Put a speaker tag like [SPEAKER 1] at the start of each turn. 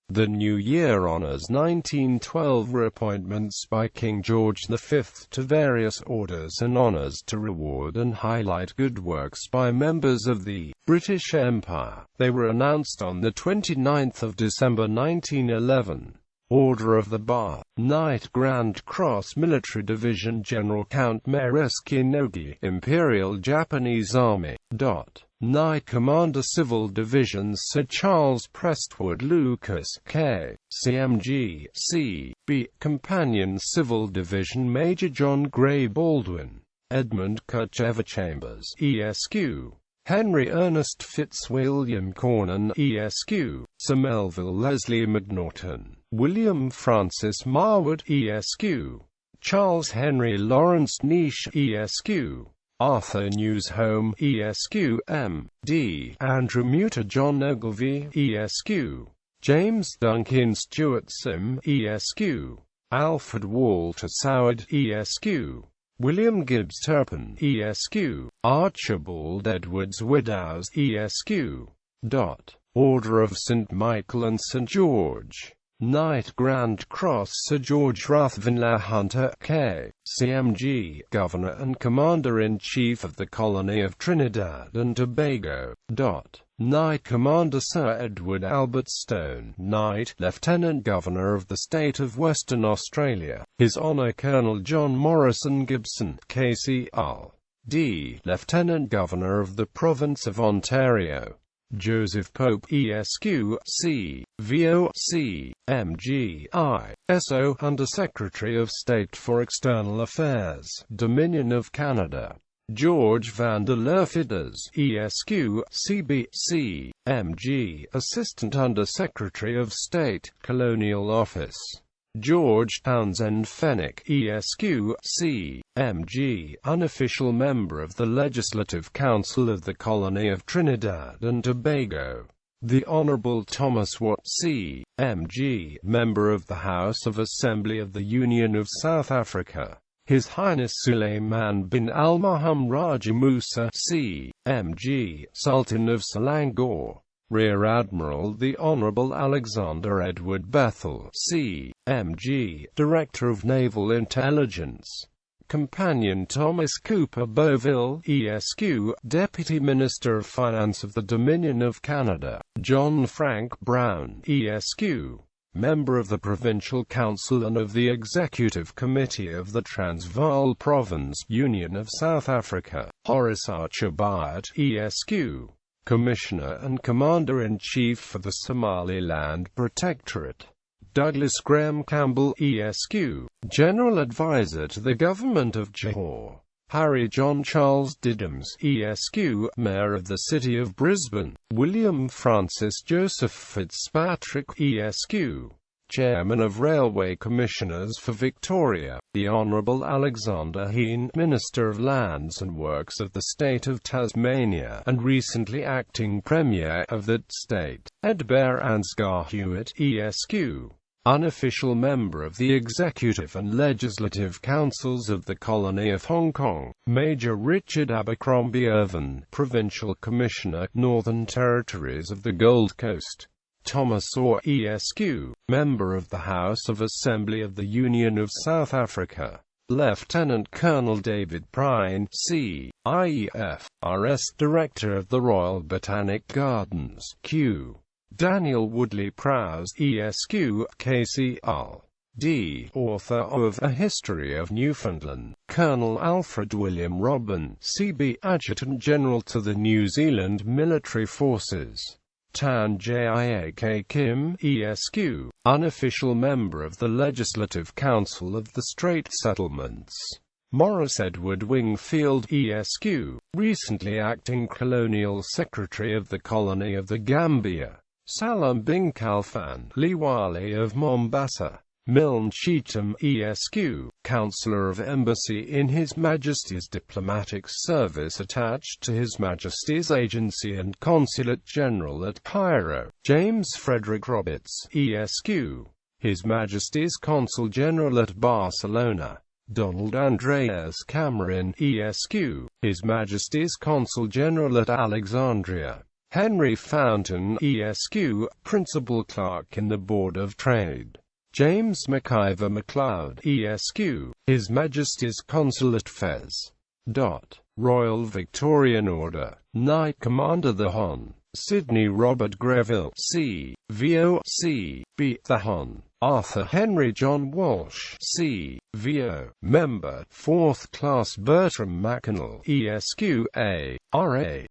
[SPEAKER 1] The New Year Honours 1912 were appointments by King George V to various orders and honours to reward and highlight good works by members of the British Empire. They were announced on the 29th of December 1911. Order of the Bar, Knight Grand Cross Military Division General Count Mereski Nogi, Imperial Japanese Army. Knight Commander Civil Divisions Sir Charles Prestwood Lucas, K. CMG, C.B. Companion Civil Division Major John Gray Baldwin, Edmund Cutchever Chambers, ESQ. Henry Ernest Fitzwilliam Cornan, ESQ. Sir Melville Leslie McNaughton, William Francis Marwood, ESQ. Charles Henry Lawrence Niche, ESQ. Arthur Newshome, ESQ. M.D. Andrew Muter John Ogilvie, ESQ. James Duncan Stewart Sim, ESQ. Alfred Walter Soward, ESQ. William Gibbs Turpin, ESQ. Archibald Edwards Widowes, ESQ. Order of St. Michael and St. George. Knight Grand Cross Sir George Ruthven Hunter, K. CMG, Governor and Commander-in-Chief of the Colony of Trinidad and Tobago. Knight Commander Sir Edward Albert Stone, Knight Lieutenant Governor of the State of Western Australia. His Honour Colonel John Morrison Gibson, KCL.D. Lieutenant Governor of the Province of Ontario. Joseph Pope, ESQ, C. VOC, MGI, SO, Under Secretary of State for External Affairs, Dominion of Canada. George Vanderloo Fidders, ESQ, CBC, MG, Assistant Under Secretary of State, Colonial Office. George Townsend Fenwick, ESQ, C. MG, Unofficial Member of the Legislative Council of the Colony of Trinidad and Tobago. The Honourable Thomas Watt, C. MG, Member of the House of Assembly of the Union of South Africa. His Highness Suleiman bin Al-Maham Raja Musa, C. MG, Sultan of Selangor. Rear Admiral the Honourable Alexander Edward Bethel, C. MG, Director of Naval Intelligence. Companion Thomas Cooper Beauville, ESQ, Deputy Minister of Finance of the Dominion of Canada. John Frank Brown, ESQ, Member of the Provincial Council and of the Executive Committee of the Transvaal Province, Union of South Africa. Horace Archer Byatt, ESQ, Commissioner and Commander-in-Chief for the Somaliland Protectorate. Douglas Graham Campbell, ESQ, General Advisor to the Government of Johor. Harry John Charles Diddams, ESQ, Mayor of the City of Brisbane. William Francis Joseph Fitzpatrick, ESQ, Chairman of Railway Commissioners for Victoria. The Honourable Alexander Heen, Minister of Lands and Works of the State of Tasmania, and recently acting Premier of that state. Edbear Ansgar Hewitt, ESQ, Unofficial Member of the Executive and Legislative Councils of the Colony of Hong Kong. Major Richard Abercrombie Irvine, Provincial Commissioner, Northern Territories of the Gold Coast. Thomas Orr, ESQ, Member of the House of Assembly of the Union of South Africa. Lieutenant Colonel David Prine, C.IEF, RS Director of the Royal Botanic Gardens. Q. Daniel Woodley Prowse, ESQ, KCL.D. Author of A History of Newfoundland. Colonel Alfred William Robin, CB, Adjutant General to the New Zealand Military Forces. Tan Jiak Kim, ESQ, Unofficial Member of the Legislative Council of the Strait Settlements. Morris Edward Wingfield, ESQ, recently acting Colonial Secretary of the Colony of the Gambia. Salam bin Khalfan, Liwali of Mombasa. Milne Cheetham, ESQ, Councillor of Embassy in His Majesty's Diplomatic Service attached to His Majesty's Agency and Consulate General at Cairo. James Frederick Roberts, ESQ, His Majesty's Consul General at Barcelona. Donald Andreas Cameron, ESQ, His Majesty's Consul General at Alexandria. Henry Fountain, ESQ, Principal Clerk in the Board of Trade. James McIver MacLeod, ESQ, His Majesty's Consulate Fez. Royal Victorian Order, Knight Commander the Hon. Sidney Robert Greville, C.V.O., C.B. the Hon. Arthur Henry John Walsh, C.V.O., Member, 4th Class Bertram Mackennal, ESQ, A.R.A.